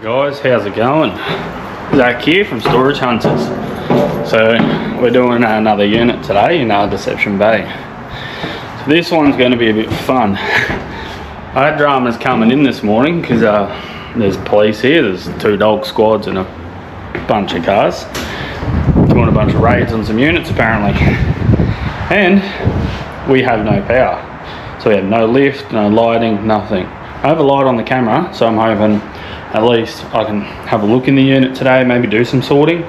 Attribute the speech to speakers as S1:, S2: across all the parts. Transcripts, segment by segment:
S1: Guys, how's it going? Zach here from Storage Hunters. So we're doing another unit today in Deception Bay. So this one's going to be a bit fun. I had dramas coming in this morning because there's police here. There's 2 dog squads and a bunch of cars doing a bunch of raids on some units apparently, and we have no power. So we have no lift, no lighting, nothing. I have a light on the camera, so I'm hoping at least I can have a look in the unit today, maybe do some sorting.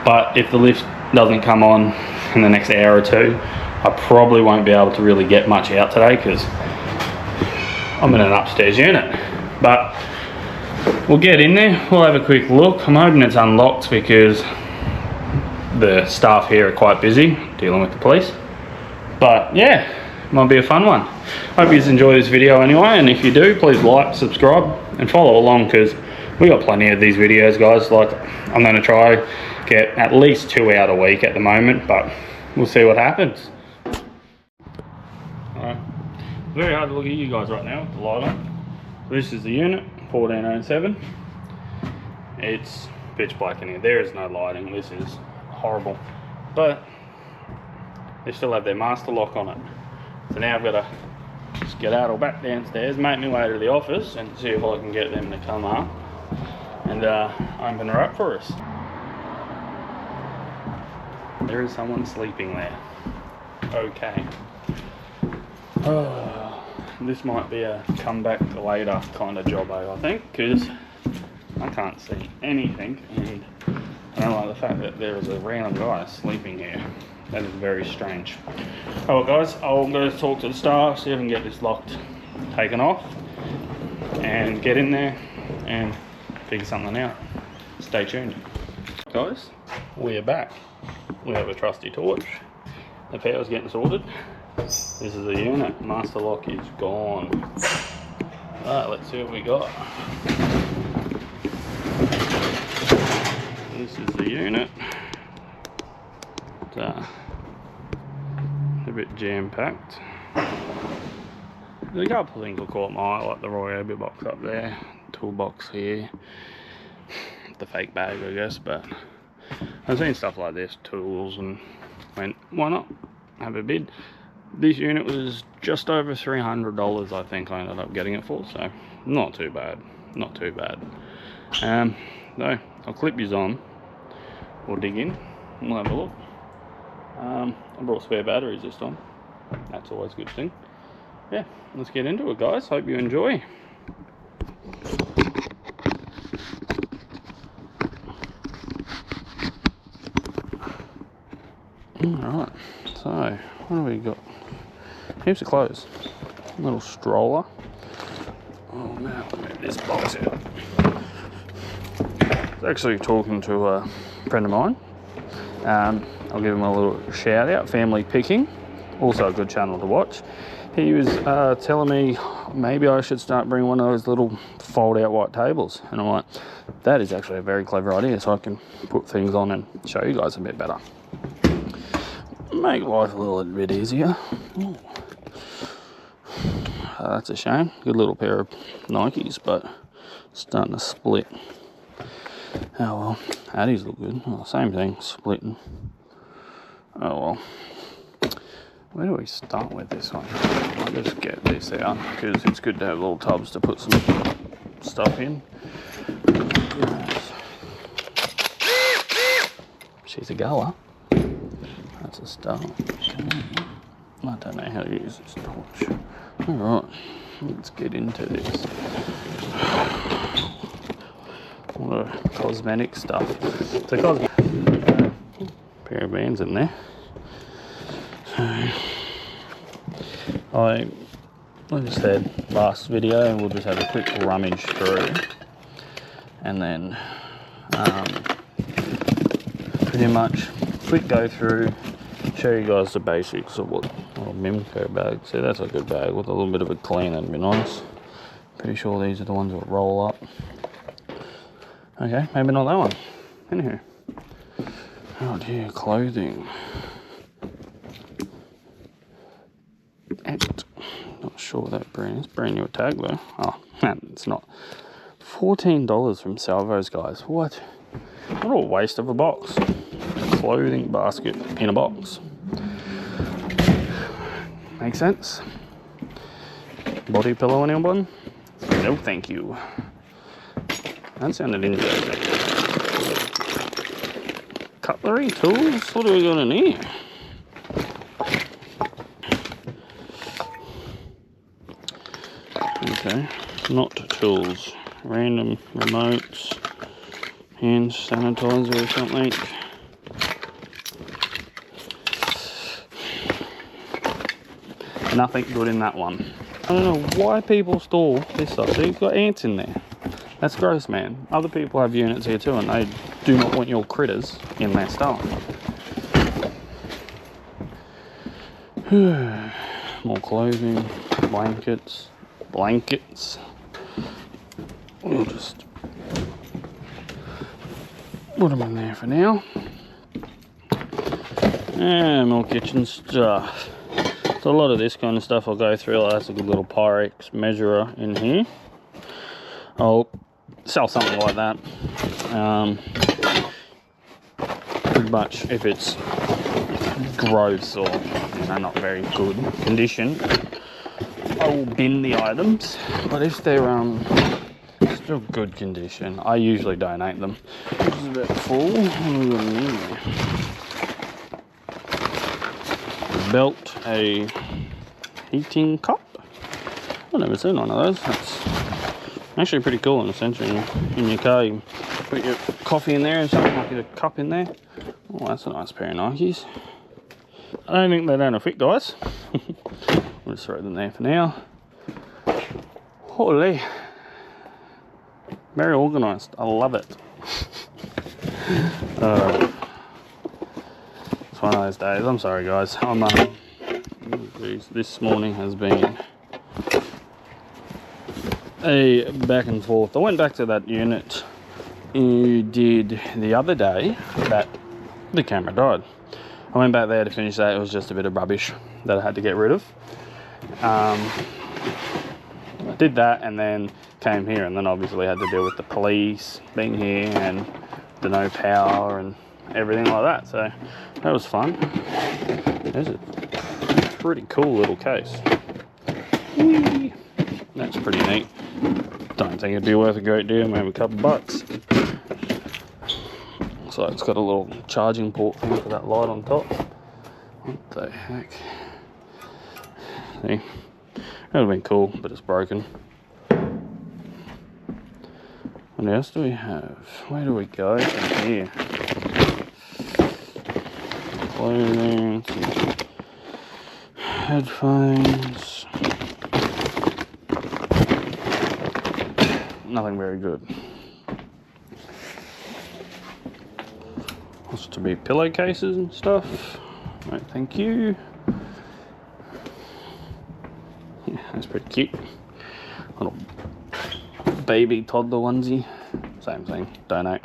S1: But if the lift doesn't come on in the next hour or two, I probably won't be able to really get much out today because I'm in an upstairs unit. But we'll get in there, we'll have a quick look. I'm hoping it's unlocked because the staff here are quite busy dealing with the police. But yeah, might be a fun one. Hope you enjoy this video anyway, and if you do, please like, subscribe and follow along because we got plenty of these videos, guys. Like, I'm going to try get at least 2 out a week at the moment, but we'll see what happens. Alright, very hard to look at you guys right now with the light on. This is the unit 1407. It's pitch black in here. There is no lighting. This is horrible, but they still have their master lock on it. So now I've got to just get out or back downstairs, make my way to the office and see if I can get them to come up and open her up for us. There is someone sleeping there. Okay. Oh, this might be a come back later kind of job, I think, because I can't see anything and I don't like the fact that there is a random guy sleeping here. That is very strange. Alright guys, I'll go talk to the staff, see if I can get this locked, taken off, and get in there and figure something out. Stay tuned. Guys, we are back. We have a trusty torch. The power's getting sorted. This is the unit. Master lock is gone. Alright, let's see what we got. This is the unit. It's a bit jam-packed. There's a couple of things that caught my eye, like the Roy Obi box up there, toolbox here, the fake bag I guess, but I've seen stuff like this, tools, and went, why not have a bid. This unit was just over $300 I think I ended up getting it for, so not too bad, not too bad. So I'll clip these on, we'll dig in, and we'll have a look. I brought spare batteries this time. That's always a good thing. Yeah, let's get into it, guys. Hope you enjoy. Alright, so what do we got? Heaps of clothes. A little stroller. Oh man, I'll move this box out. I was actually talking to a friend of mine. I'll give him a little shout out, Family Picking, also a good channel to watch. He was telling me maybe I should start bringing one of those little fold out white tables, and I'm like, that is actually a very clever idea, so I can put things on and show you guys a bit better. Make life a little bit easier. That's a shame, good little pair of Nikes, but starting to split. Oh well, Addies look good. Oh, same thing, splitting. Oh well. Where do we start with this one? I'll just get this out because it's good to have little tubs to put some stuff in. She's a goer. That's a start. I don't know how to use this torch. Alright, let's get into this. All the cosmetic stuff. So pair of bands in there. So like I said last video, we'll just have a quick rummage through and then pretty much quick go through, show you guys the basics of what Mimco bag. See, that's a good bag with a little bit of a clean, that'd be nice. Pretty sure these are the ones that roll up. Okay, maybe not that one. In here. Oh dear, clothing. Not sure what that brand is. Brand new tag though. Oh, it's not $14 from Salvos, guys. What a waste of a box. A clothing basket in a box. Makes sense? Body pillow, anyone? No, thank you. That sounded interesting. Cutlery, tools? What are we got in here? Okay, not tools. Random remotes, hand sanitizer or something. Nothing good in that one. I don't know why people store this stuff. See, you've got ants in there. That's gross, man. Other people have units here too, and they do not want your critters in their stuff. More clothing, blankets. We'll just put them in there for now. And more kitchen stuff. So a lot of this kind of stuff I'll go through. Like that's a good little Pyrex measurer in here. I'll sell something like that. Pretty much if it's gross or not very good condition, I will bin the items. But if they're still good condition, I usually donate them. This is a bit full. Belt, a heating cup. I've never seen one of those. That's actually pretty cool in a sense. In your car, you put your coffee in there and something like a cup in there. Oh, that's a nice pair of Nikes. I don't think they're going to fit, guys. We'll just throw them there for now. Holy. Very organised. I love it. It's one of those days. I'm sorry, guys. This morning has been a back and forth. I went back to that unit you did the other day that the camera died. I went back there to finish that. It was just a bit of rubbish that I had to get rid of. I did that and then came here, and then obviously had to deal with the police being here and the no power and everything like that. So that was fun. There's a pretty cool little case. Whee! That's pretty neat. Don't think it'd be worth a great deal, maybe a couple bucks. So it's got a little charging port thing for that light on top. What the heck? See? That would have been cool, but it's broken. What else do we have? Where do we go from here? Clothing, headphones. Nothing very good. What's to be pillowcases and stuff? Right, thank you. Yeah, that's pretty cute. Little baby toddler onesie. Same thing, donate.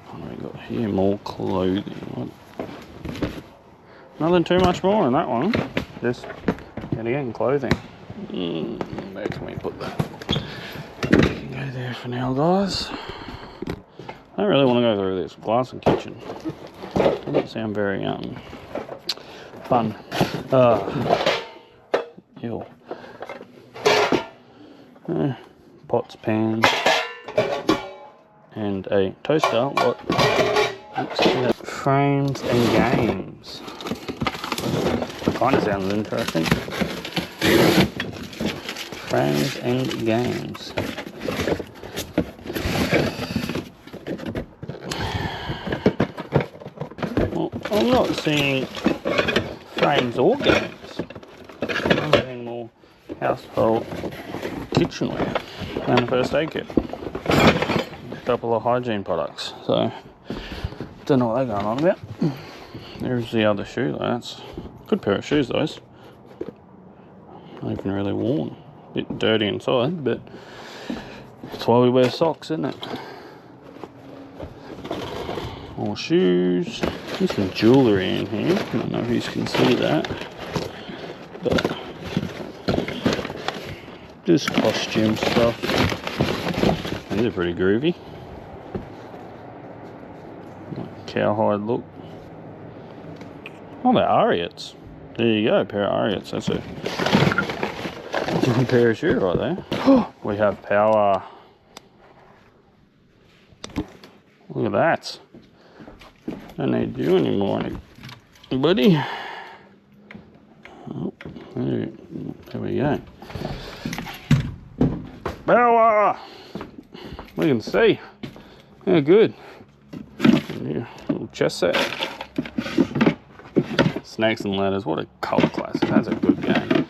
S1: What do we got here? More clothing. What? Nothing too much more in that one. Just, yet again, clothing. Where can we put that? We can go there for now, guys. I don't really want to go through this glass and kitchen. Doesn't sound very fun. Ew. Pots, pans, and a toaster. What? Frames and games. Kind of sounds interesting. Frames and games. Well, I'm not seeing frames or games. I'm seeing more household kitchenware and a first aid kit. A couple of hygiene products. So, don't know what they're going on about. There's the other shoe. That's a good pair of shoes, those. Not even really worn. A bit dirty inside, but that's why we wear socks, isn't it? More shoes. There's some jewellery in here. I don't know if you can see that. But Just costume stuff. These are pretty groovy. Cowhide look. Oh, they're Ariettes. There you go, a pair of Ariettes. That's a pair of shoe right there. We have power. Look at that. Don't need you anymore, buddy. Oh, there we go. Power! We can see. Yeah, good. Yeah, little chess set. Snakes and Ladders. What a cult classic. That's a good game.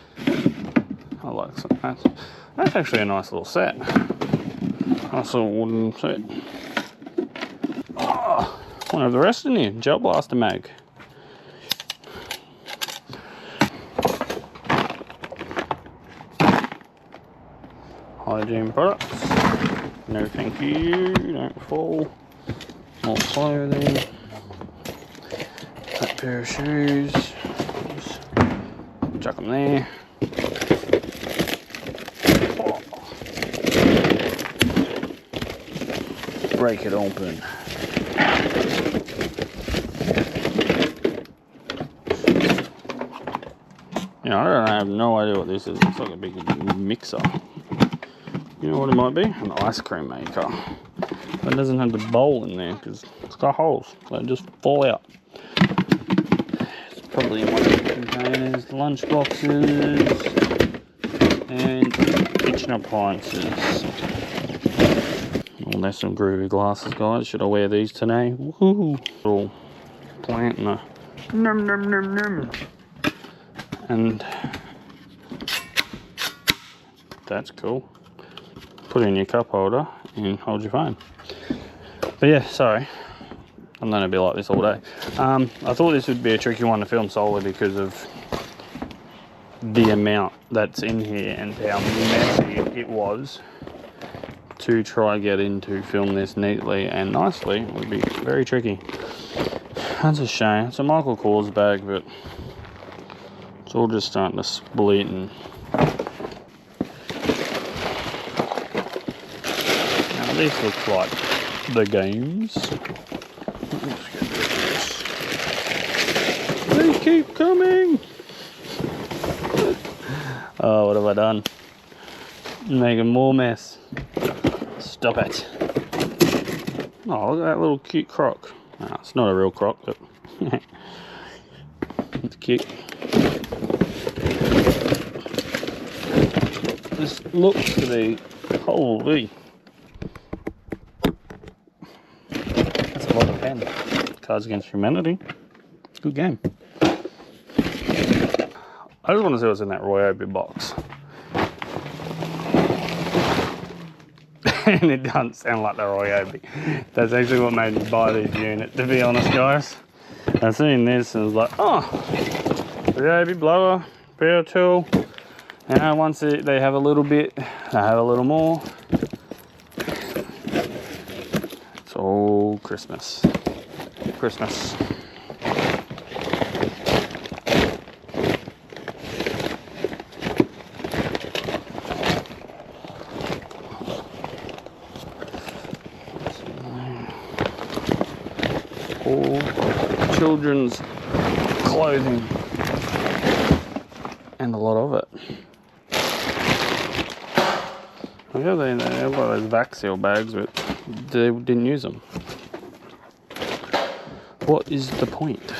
S1: I like that. That's actually a nice little set. Nice little wooden set. Oh, one of the rest in here. Gel Blaster mag. Hygiene products. No thank you. Don't fall. More clothing. That pair of shoes. Just chuck them there. Oh. Break it open. You know, I have no idea what this is. It's like a big mixer. You know what it might be? An ice cream maker. But it doesn't have the bowl in there because it's got holes. So it just fall out. It's probably in one of the containers. Lunch boxes. And kitchen appliances. Oh, there's some groovy glasses, guys. Should I wear these today? Woohoo! Little plant and a num num num num. And that's cool. Put in your cup holder and hold your phone. But yeah, sorry, I'm gonna be like this all day. I thought this would be a tricky one to film solely because of the amount that's in here and how messy it was to try get into film this neatly and nicely. It would be very tricky. That's a shame. It's a Michael Kors bag, but it's all just starting to split and these look like the games. Let's get rid of this. They keep coming! Oh, what have I done? Making more mess. Stop it. Oh, look at that little cute croc. Oh, it's not a real croc, but it's cute. This looks to be, holy. Cards Against Humanity. Good game. I just want to see what's in that Roy Obi box. And it doesn't sound like the Roy Obi. That's actually what made me buy these units, to be honest, guys. I seen this and I was like, oh, Roy Obi blower, power tool. And once they have a little bit, they have a little more. It's all Christmas. Christmas. All children's clothing and a lot of it. I know they've got those Vaxil bags, but they didn't use them. What is the point?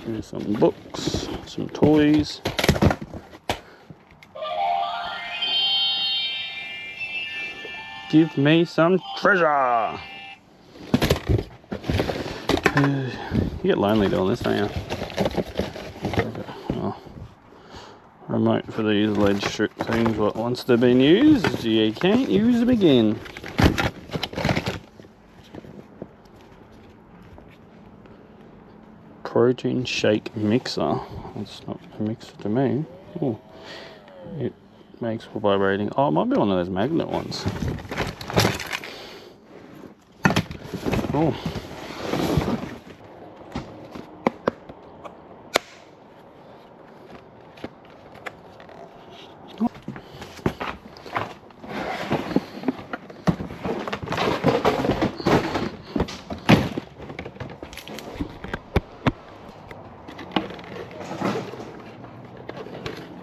S1: Here's some books, some toys. Give me some treasure. You get lonely doing this, don't you? Remote for these lead strip things, but once they've been used, you can't use them again. Protein shake mixer. That's not a mixer to me. Oh, it makes for vibrating. Oh, it might be one of those magnet ones. all.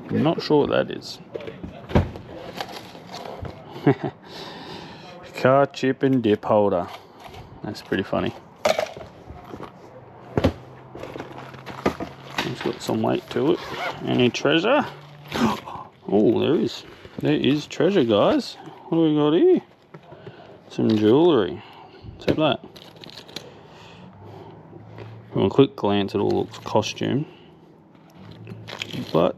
S1: I'm not sure what that is. Car chip and dip holder. That's pretty funny. It's got some weight to it. Any treasure? Oh, there is. There is treasure, guys. What do we got here? Some jewellery. Take that. From a quick glance, it all looks costume. But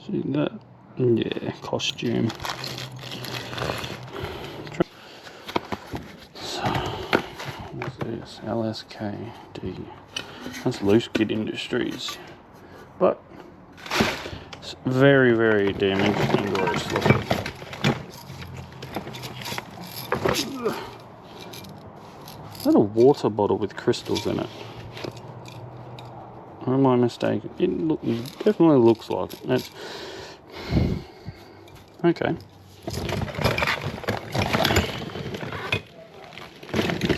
S1: see that? Yeah, costume. So, what's this? LSKD. That's Loose Kid Industries. But it's very, very damaged and gross looking. Is that a water bottle with crystals in it? Or am I mistaken? It definitely looks like it. That's okay.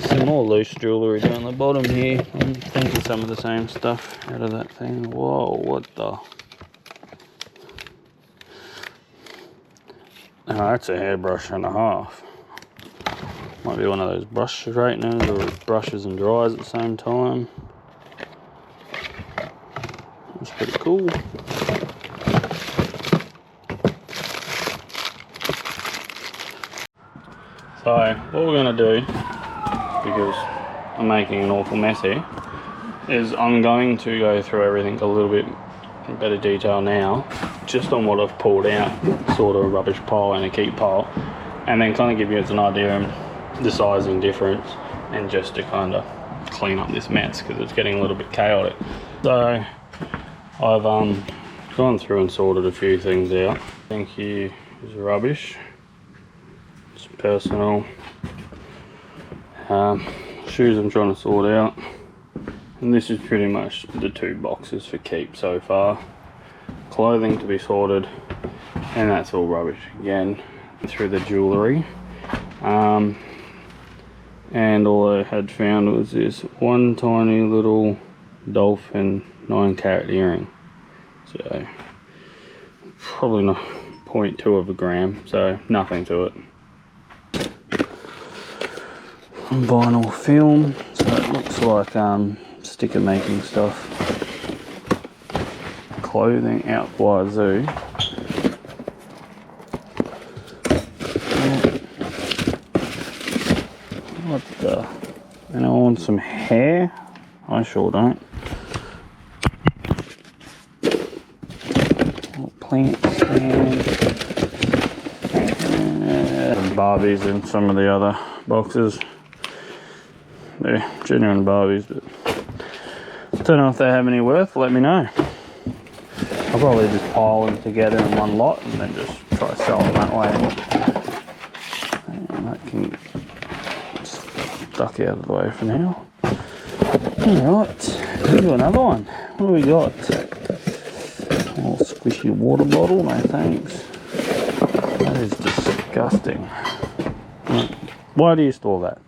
S1: Some more loose jewellery down the bottom here. I'm thinking some of the same stuff out of that thing. Whoa, what the? Oh, that's a hairbrush and a half. Might be one of those brush straighteners or brushes and dryers at the same time. That's pretty cool. So what we're going to do, because I'm making an awful mess here, is I'm going to go through everything a little bit in better detail now, just on what I've pulled out, sort of a rubbish pile and a keep pile, and then kind of give you an idea of the sizing difference, and just to kind of clean up this mess because it's getting a little bit chaotic. So I've gone through and sorted a few things out. I think here is rubbish. It's personal. Shoes I'm trying to sort out. And this is pretty much the 2 boxes for keep so far. Clothing to be sorted. And that's all rubbish again. Through the jewellery. And all I had found was this one tiny little dolphin 9-carat earring. So probably not 0.2 of a gram, so nothing to it. Vinyl film, so it looks like sticker making stuff. Clothing out wazoo. What the? And I want some hair? I sure don't. Plants and Barbies in some of the other boxes. They're genuine Barbies, but don't know if they have any worth. Let me know. I'll probably just pile them together in one lot and then just try to sell them that way. And that can duck out of the way for now. Alright, let's do another one. What do we got? Oh, squishy water bottle, no thanks. That is disgusting. Why do you store that?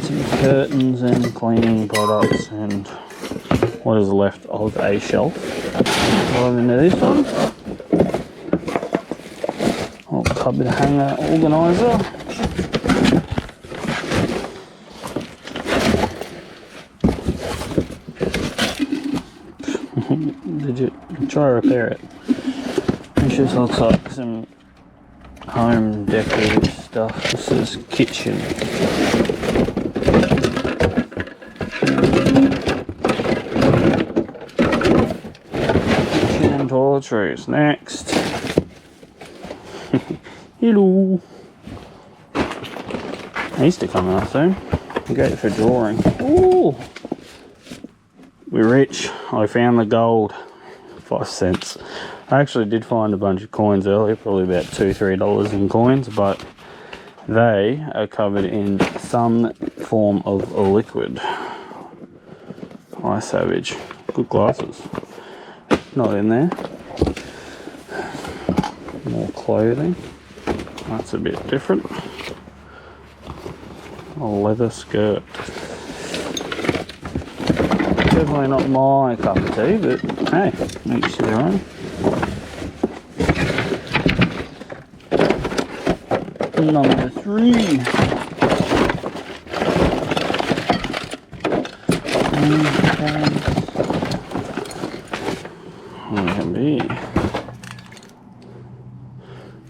S1: Some curtains and cleaning products and what is left of a shelf. Dive into this one. Oh, cupboard hanger organizer. Did you try to repair it? It just looks like some home decorative stuff. This is kitchen. Kitchen and toiletries. Next. Hello. Easter coming up soon. Great for drawing. Ooh. We're rich. I found the gold. 5 cents. I actually did find a bunch of coins earlier, probably about $2-3 in coins, but they are covered in some form of a liquid. Eye Savage. Good glasses. Not in there. More clothing. That's a bit different. A leather skirt. Definitely not my cup of tea, but hey, each to their own. Number 3. What can be?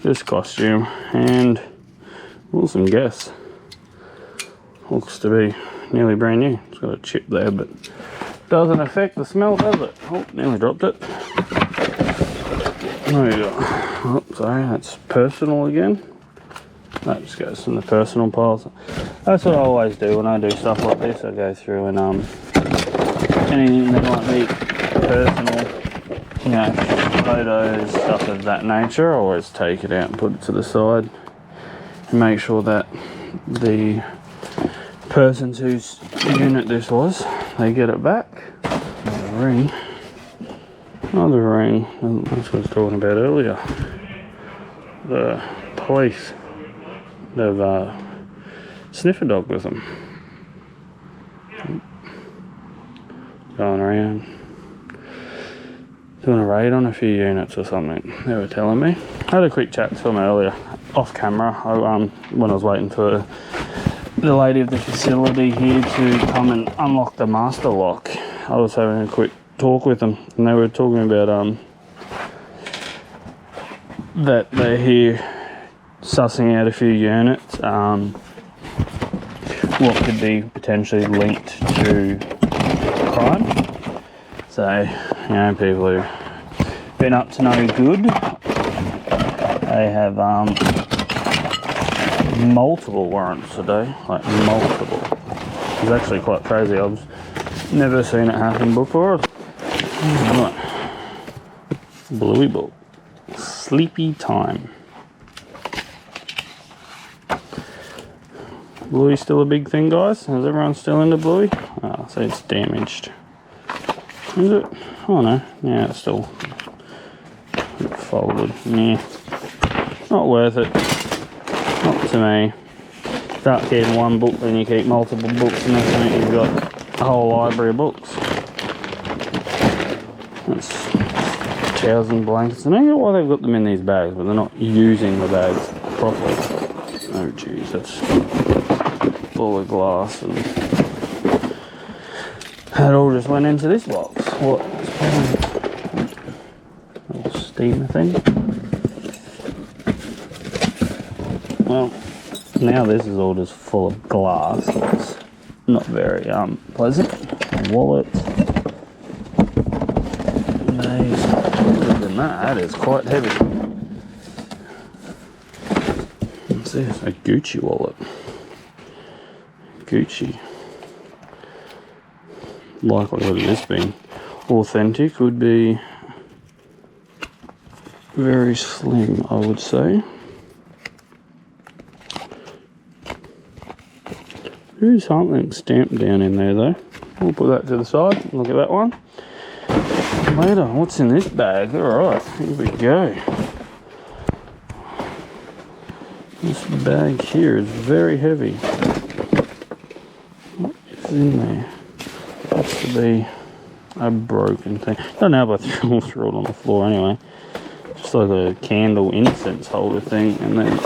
S1: This costume, and awesome guess. Looks to be nearly brand new. It's got a chip there, but doesn't affect the smell, does it? Oh, nearly dropped it. There we go. Oh, sorry, that's personal again. That just goes in the personal piles. That's what I always do when I do stuff like this. I go through and anything that might be personal, you know, photos, stuff of that nature, I always take it out and put it to the side and make sure that the person whose unit this was, they get it back. Another ring. Another ring. That's what I was talking about earlier. The police. They've sniffer dog with them. Going around. Doing a raid on a few units or something, they were telling me. I had a quick chat to them earlier, off camera, when I was waiting for the lady of the facility here to come and unlock the master lock. I was having a quick talk with them, and they were talking about that they're here sussing out a few units, what could be potentially linked to crime. So, you know, people who've been up to no good, they have multiple warrants today, like multiple. It's actually quite crazy. I've never seen it happen before. Right. Bluey book. Sleepy time. Bluey's still a big thing, guys. Is everyone still into Bluey? Oh, so it's damaged. Is it? Oh no. Yeah, it's still folded. Yeah. Not worth it. Not to me. Start keeping one book, then you keep multiple books, and next minute you've got a whole library of books. That's towels and blankets. I don't know why they've got them in these bags, but they're not using the bags properly. Oh jeez, that's full of glass, and that all just went into this box. What? Little steamer thing. Well, now this is all just full of glass. It's not very pleasant. A wallet. Nice. Other than that is quite heavy. What's this? A Gucci wallet. Gucci. Likelihood of this being authentic would be very slim, I would say. There is something stamped down in there though. We'll put that to the side. Look at that one. Later, what's in this bag? Alright, here we go. This bag here is very heavy. What is in there? Has to be a broken thing. I don't know if I threw it on the floor anyway. Just like a candle incense holder thing, and then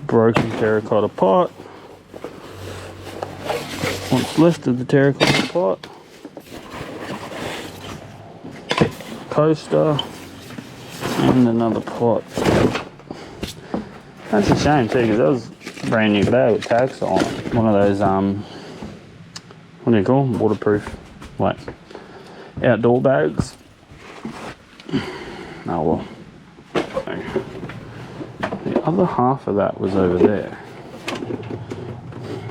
S1: broken terracotta pot. What's left of the terracotta pot. Coaster. And another pot. That's a shame too, because that was a brand new bag with tags on it. One of those, what do you call them? Waterproof, like, outdoor bags. Oh well. The other half of that was over there.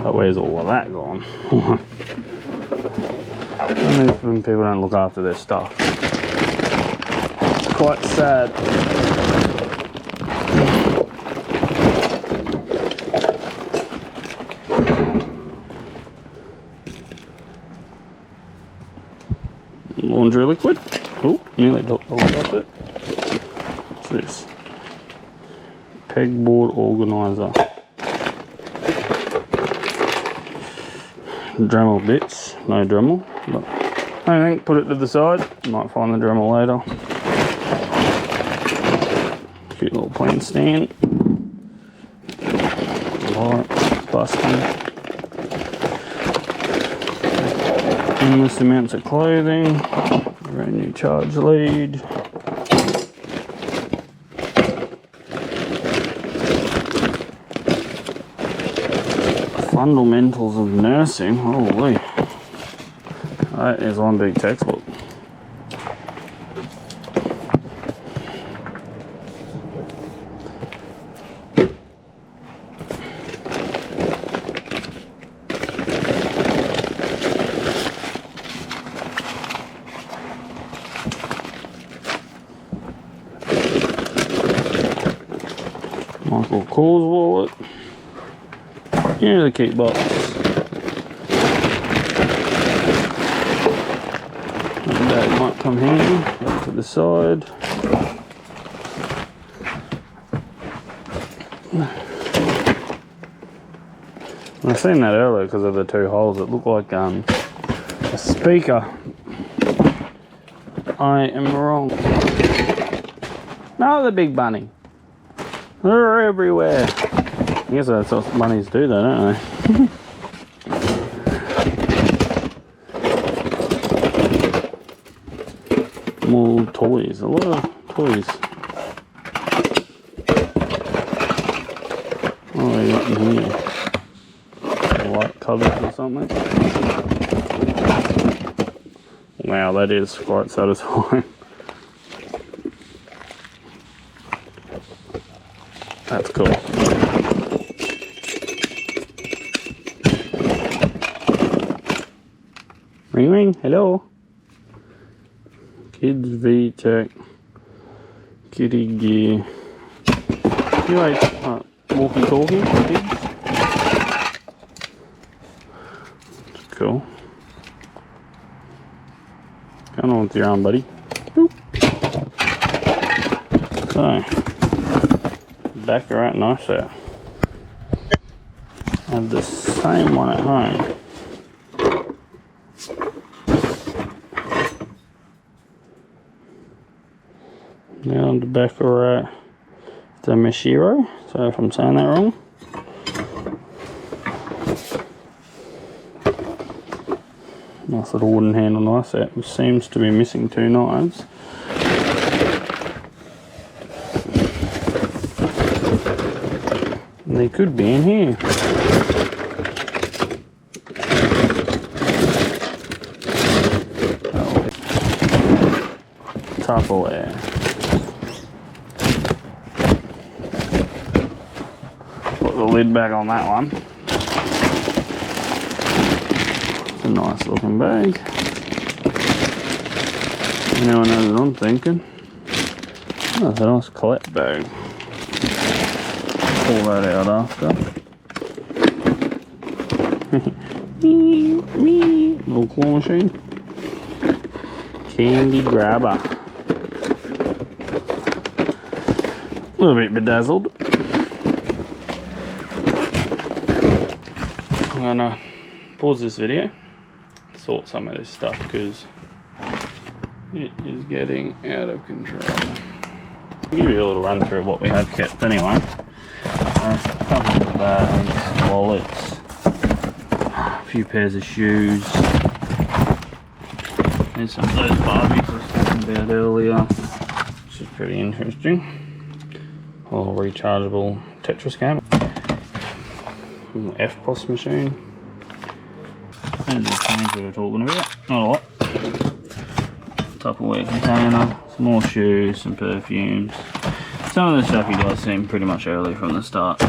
S1: But where's all of that gone? I mean, when people don't look after their stuff. quite sad. Laundry liquid. Oh, nearly dropped off it. What's this? Pegboard organizer. Dremel bits. No Dremel, but I think put it to the side. Might find the Dremel later. Cute little plant stand. Light, busting. Endless amounts of clothing. Brand new charge lead. Fundamentals of nursing. Holy. That is one big textbook. Michael Kors wallet. Here's a key box. That might come handy. Up to the side. I seen that earlier because of the two holes. It looked like a speaker. I am wrong. No, the big bunny. They're everywhere. I guess that's what bunnies do though, don't they? More toys, a lot of toys. Oh, they got in here. Light covers or something. Wow, that is quite satisfying. That's cool. Ring ring, hello. Kids VTech. Kitty gear. You like walkie talkie for kids? That's cool. Going on with your arm, buddy. Boop. So, back are out nice there. I have the same one at home. Now on the back are the Mashiro, so if I'm saying that wrong. Nice little wooden handle knife set, which seems to be missing two knives. And they could be in here. Tupperware. Put the lid back on that one. It's a nice looking bag. Now I know what I'm thinking. Oh, it's a nice collect bag. Pull that out after. Little claw machine. Candy grabber. A little bit bedazzled. I'm gonna pause this video, sort some of this stuff because it is getting out of control. I'll give you a little run through of what we have kept anyway. A couple of bags, wallets, a few pairs of shoes. There's some of those Barbies I was talking about earlier, which is pretty interesting. A little rechargeable Tetris game. FPOS machine. And the things we were talking about. Not a lot. Tupperware container, some more shoes, some perfumes. Some of the stuff you guys seen pretty much early from the start.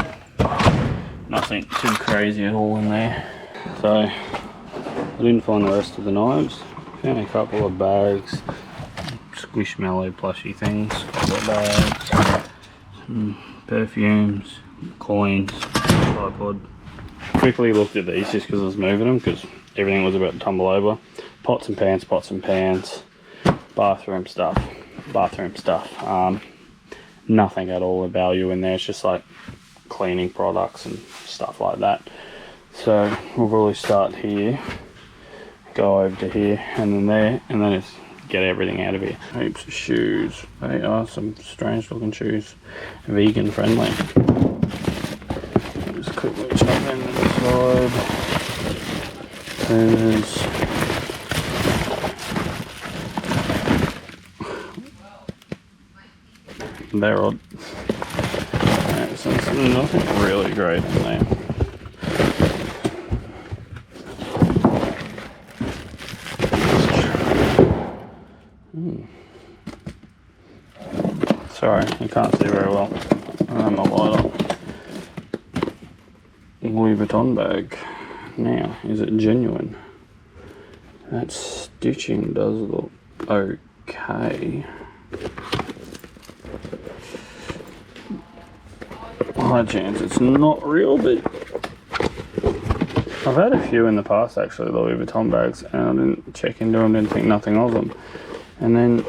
S1: Nothing too crazy at all in there. So, I didn't find the rest of the knives. Found a couple of bags, squishmallow plushy things, bags, some perfumes, coins, tripod. Quickly looked at these just because I was moving them, because everything was about to tumble over. Pots and pans, bathroom stuff. Nothing at all of value in there. It's just like cleaning products and stuff like that. So we'll probably start here, go over to here, and then there, and then it's get everything out of here. Heaps of shoes. They are some strange looking shoes, vegan friendly. Just quickly chuck them inside. They're odd. So nothing really great in there. Sorry, you can't see very well. I have my light on. Louis Vuitton bag. Now, is it genuine? That stitching does look okay. High chance it's not real, but I've had a few in the past actually, Louis Vuitton bags, and I didn't check into them, didn't think nothing of them. And then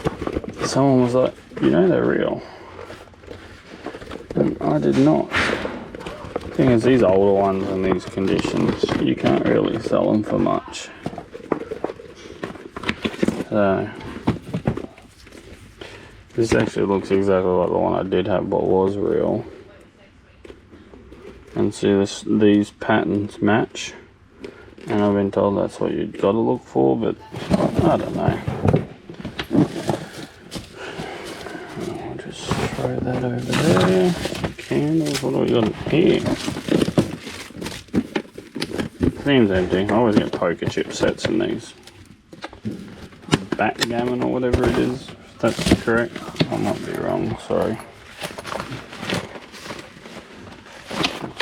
S1: someone was like, you know they're real. And I did not. The thing is, these older ones in these conditions, you can't really sell them for much. So, this actually looks exactly like the one I did have but was real. And see, these patterns match, and I've been told that's what you've got to look for, but I don't know. I'll just throw that over there. Candles, what do we got here? Seems empty. I always get poker chip sets in these. Backgammon or whatever it is, if that's correct. I might be wrong, sorry.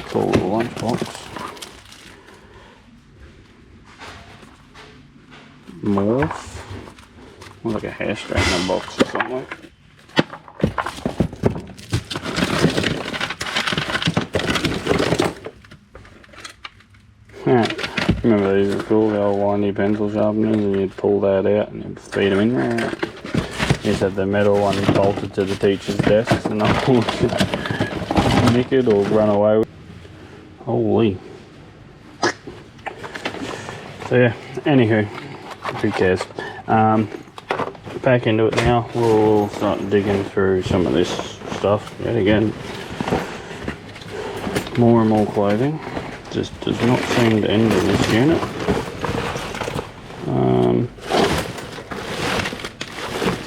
S1: Cool little lunchbox. Morph. Looks like a hair straightener box or something. Yeah, remember these are cool, the old windy pencil sharpeners, and you'd pull that out and you'd feed them in there. You just had the metal one bolted to the teacher's desks, and I would nick it or run away with it. Holy. So yeah, anywho, who cares? Back into it now. We'll start digging through some of this stuff yet again. More and more clothing. Just does not seem to end in this unit.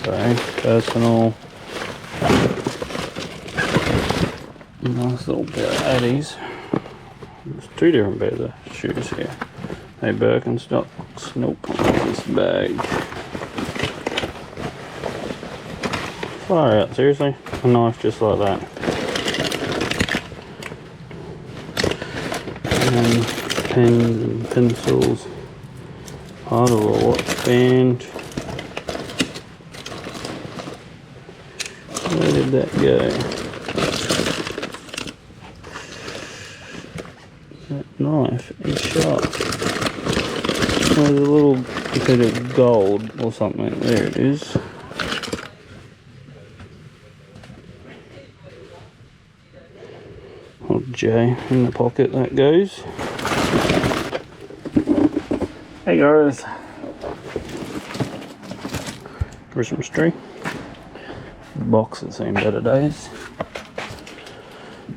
S1: So, personal. Nice little pair of Addies. There's two different pairs of shoes here. Hey, Birkenstocks. Nope. This bag. Far out, seriously? A knife just like that. And pens and pencils. Part of a watch band. Where did that go? That knife is sharp. There's a little bit of gold or something. There it is. Old J in the pocket that goes. Hey guys. Christmas tree. Box has seen better days.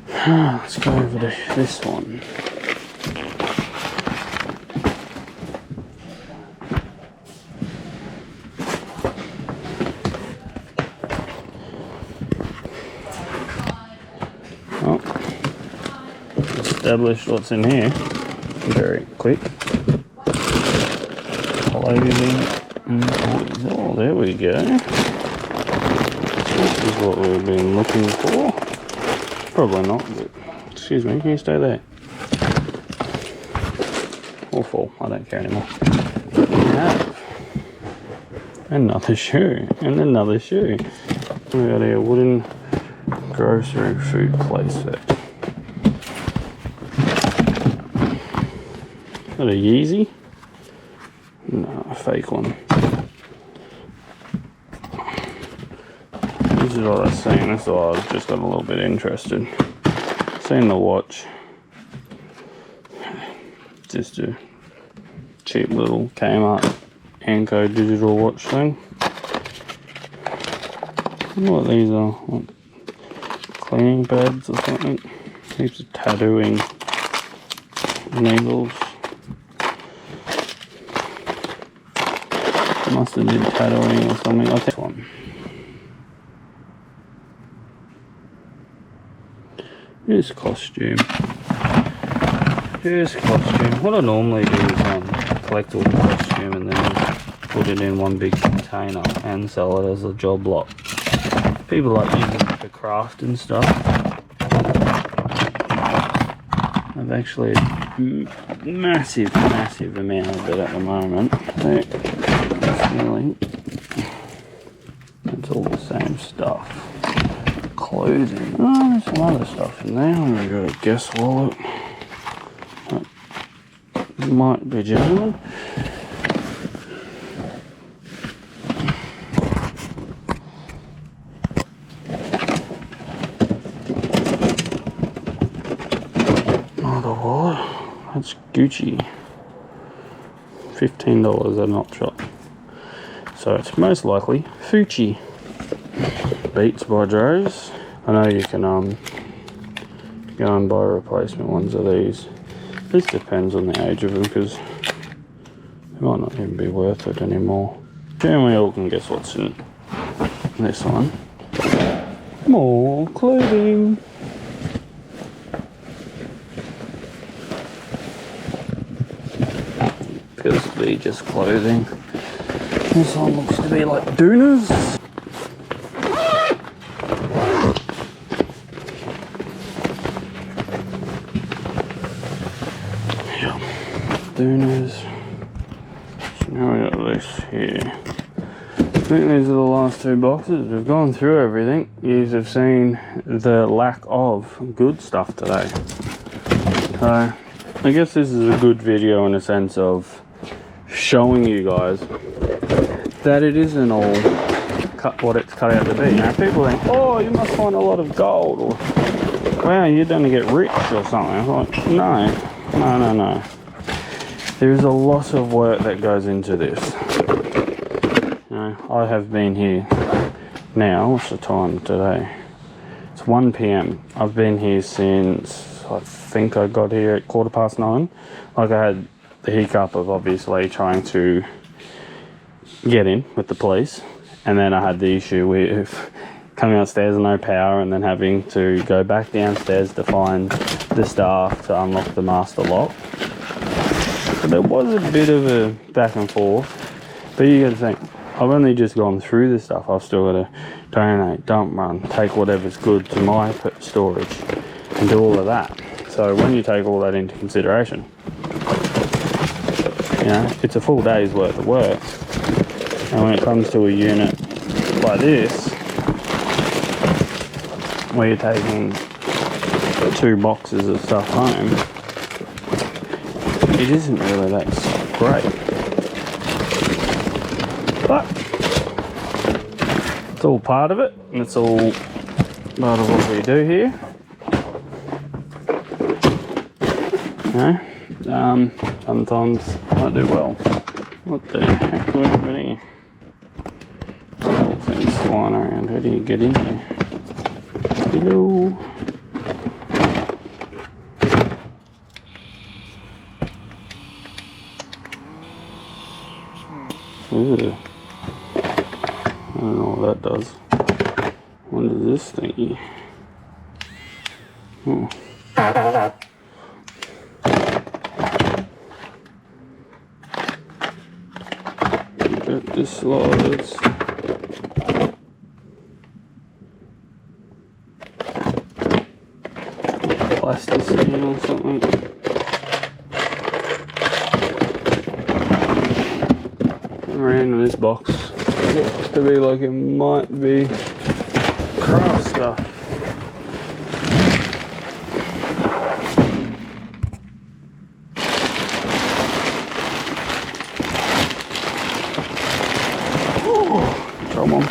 S1: Let's go over to this one. Established what's in here very quick. Clothing and toys. Oh, there we go. This is what we've been looking for. Probably not, but excuse me, can you stay there? Or fall, I don't care anymore. We have Another shoe. And another shoe. We got here, wooden grocery food play set. Is that a Yeezy? No, a fake one. This is what I was saying, that's why I just got a little bit interested. Seen the watch. Just a cheap little Kmart Anko digital watch thing. I wonder what these are, like cleaning pads or something. Heaps of tattooing needles. Must have did tattooing or something. I'll take one. Here's costume. Here's costume. What I normally do is collect all the costume and then put it in one big container and sell it as a job lot. People like using it for craft and stuff. I've actually massive amount of it at the moment. So it's all the same stuff. Clothing. Oh, there's some other stuff in there. I've got a guess wallet. That might be genuine. Another wallet. That's Gucci. $15 at an op shop. So it's most likely Fucci. Beats by droves. I know you can go and buy replacement ones of these. This depends on the age of them because they might not even be worth it anymore. And we all can guess what's in this one. More clothing. Appears to be just clothing. This one looks to be like Doonas. Yeah, Doonas. So now we got this here. I think these are the last two boxes. We've gone through everything. You have seen the lack of good stuff today. So I guess this is a good video in a sense of showing you guys that it isn't all what it's cut out to be. Now people think, oh, you must find a lot of gold, or wow, you're going to get rich or something. I'm like, no. There's a lot of work that goes into this. You know, I have been here now, what's the time today? It's 1 PM. I've been here since, I think I got here at 9:15. Like I had the hiccup of obviously trying to get in with the police, and then I had the issue with coming upstairs and no power, and then having to go back downstairs to find the staff to unlock the master lock. So there was a bit of a back and forth, but you gotta think, I've only just gone through this stuff. I've still got to donate, dump run, take whatever's good to my storage and do all of that. So when you take all that into consideration, you know, it's a full day's worth of work. And when it comes to a unit like this, where you're taking 2 boxes of stuff home, it isn't really that great. But it's all part of it, and it's all part of what we do here. You know, sometimes I do well. What the heck was everybody? All things flying around. How do you get in here? Hello. Ugh. I don't know what that does. What is this thingy? Oh. Got this slides. Plasticine or something. Around in this box. looks to be like it might be craft stuff. Come on.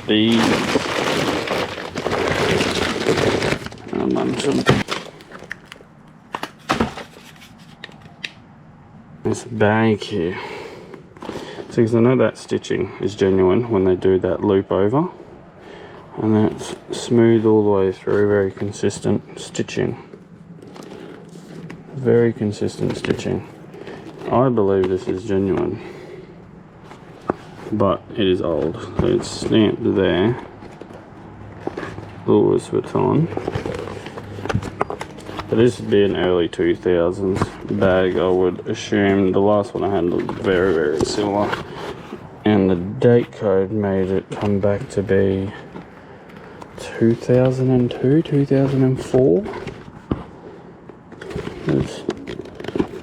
S1: These and a bunch of this bag here. So because I know that stitching is genuine when they do that loop over, and that's smooth all the way through, very consistent stitching. Very consistent stitching. I believe this is genuine, but it is old. So it's stamped there, Louis Vuitton. But this would be an early 2000s bag, I would assume. The last one I had looked very, very similar. And the date code made it come back to be 2002, 2004.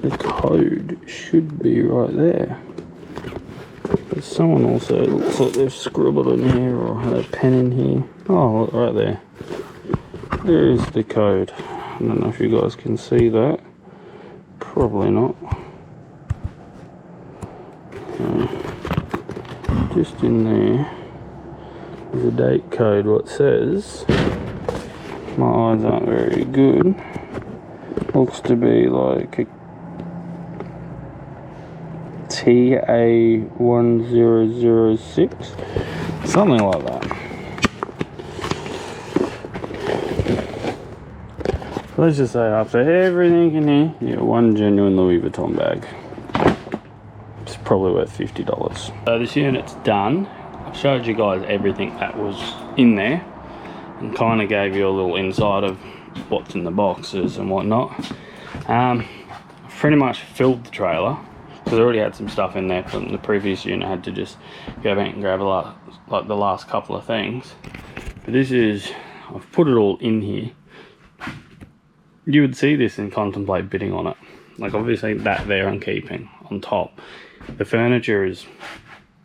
S1: The code should be right there. But someone also looks like they've scribbled in here or had a pen in here. Oh, look, right there. There is the code. I don't know if you guys can see that. Probably not. Just in there is a date code. What says, my eyes aren't very good. Looks to be like a TA1006, something like that. Let's just say after everything in here, you get one genuine Louis Vuitton bag. It's probably worth $50. So this unit's done. I've showed you guys everything that was in there and kind of gave you a little insight of what's in the boxes and whatnot. Pretty much filled the trailer because I already had some stuff in there from the previous unit. I had to just go back and grab a lot, like the last couple of things. But this is, I've put it all in here. You would see this and contemplate bidding on it. Like obviously that there I'm keeping on top. The furniture is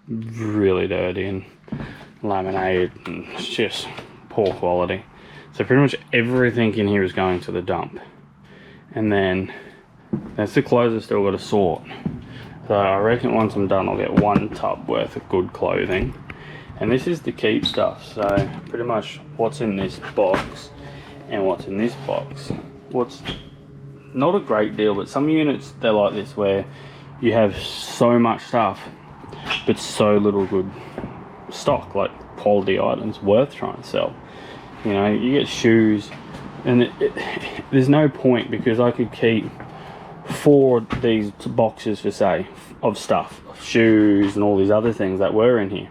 S1: really dirty and laminated and it's just poor quality. So pretty much everything in here is going to the dump. And then that's the clothes I've still got to sort. So I reckon once I'm done I'll get one tub worth of good clothing. And this is the keep stuff. So pretty much what's in this box and what's in this box. What's not a great deal, but some units they're like this where you have so much stuff but so little good stock, like quality items worth trying to sell. You know, you get shoes and there's no point because I could keep 4 of these boxes for say of stuff, of shoes and all these other things that were in here,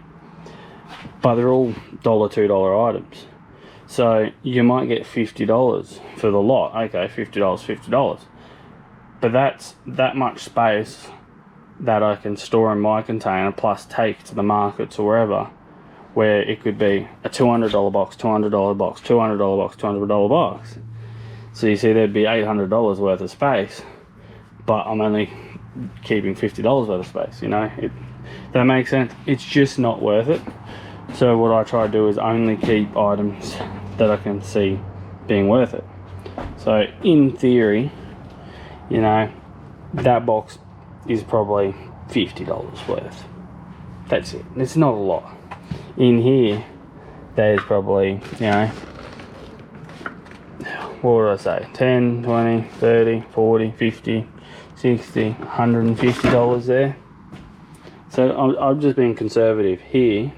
S1: but they're all $1, $2 items. So you might get $50 for the lot. Okay, $50, $50. But that's that much space that I can store in my container plus take to the markets or wherever, where it could be a $200 box, $200 box, $200 box, $200 box. So you see there'd be $800 worth of space, but I'm only keeping $50 worth of space, you know? That makes sense? It's just not worth it. So what I try to do is only keep items that I can see being worth it. So in theory, you know, that box is probably $50 worth. That's it. It's not a lot. In here, there's probably, you know, what would I say, 10, 20, 30, 40, 50, 60, $150 there. So I'm just being conservative. Here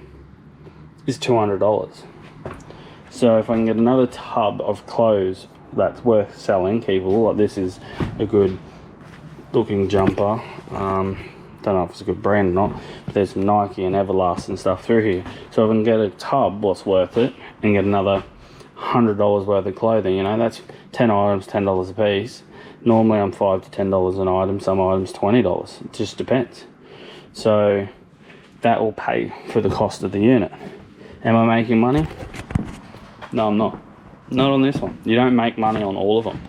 S1: is $200. So if I can get another tub of clothes that's worth selling, keepable, like this is a good looking jumper. Don't know if it's a good brand or not, but there's Nike and Everlast and stuff through here. So if I can get a tub what's worth it and get another $100 worth of clothing, you know, that's 10 items, $10 a piece. Normally I'm $5 to $10 an item, some items $20. It just depends. So that will pay for the cost of the unit. Am I making money? No, I'm not. Not on this one. You don't make money on all of them.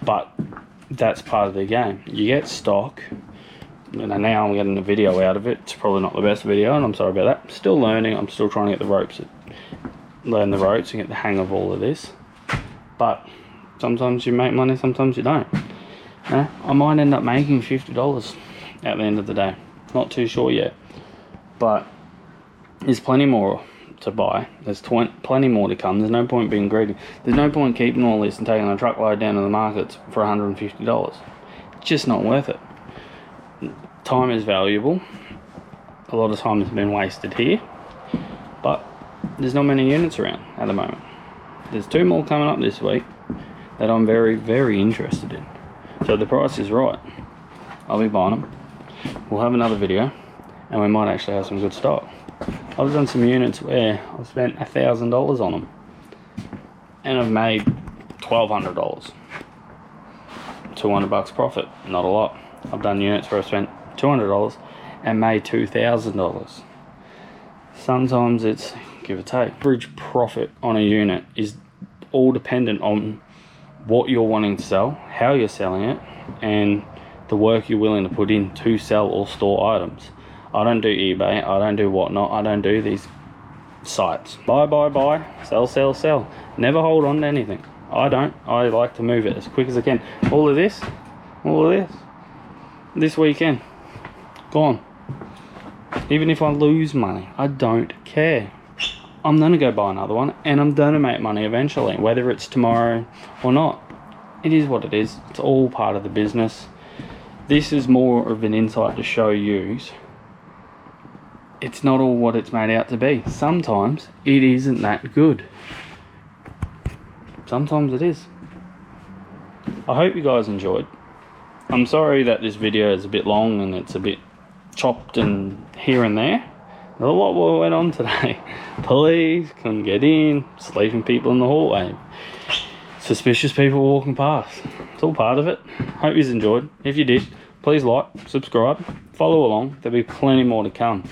S1: But that's part of the game. You get stock. You know, now I'm getting a video out of it. It's probably not the best video, and I'm sorry about that. Still learning. I'm still trying to get the ropes, learn the ropes and get the hang of all of this. But sometimes you make money, sometimes you don't. I might end up making $50 at the end of the day. Not too sure yet. But there's plenty more to buy. There's plenty more to come. There's no point being greedy. There's no point keeping all this and taking a truckload down to the markets for $150. It's just not worth it. Time is valuable. A lot of time has been wasted here, but there's not many units around at the moment. There's 2 more coming up this week that I'm very, very interested in. So the price is right. I'll be buying them. We'll have another video, and we might actually have some good stock. I've done some units where I've spent $1,000 on them, and I've made $1,200. $200 profit, not a lot. I've done units where I've spent $200 and made $2,000. Sometimes it's give or take. Average profit on a unit is all dependent on what you're wanting to sell, how you're selling it, and the work you're willing to put in to sell or store items. I don't do eBay, I don't do whatnot, I don't do these sites. Buy, sell, sell, sell. Never hold on to anything. I don't. I like to move it as quick as I can. All of this, this weekend, gone. Even if I lose money, I don't care. I'm gonna go buy another one, and I'm gonna make money eventually, whether it's tomorrow or not. It is what it is. It's all part of the business. This is more of an insight to show you it's not all what it's made out to be. Sometimes it isn't that good. Sometimes it is. I hope you guys enjoyed. I'm sorry that this video is a bit long and it's a bit chopped and here and there. There's a lot more went on today. Police couldn't get in, sleeping people in the hallway, suspicious people walking past. It's all part of it. Hope you enjoyed. If you did, please like, subscribe, follow along. There'll be plenty more to come.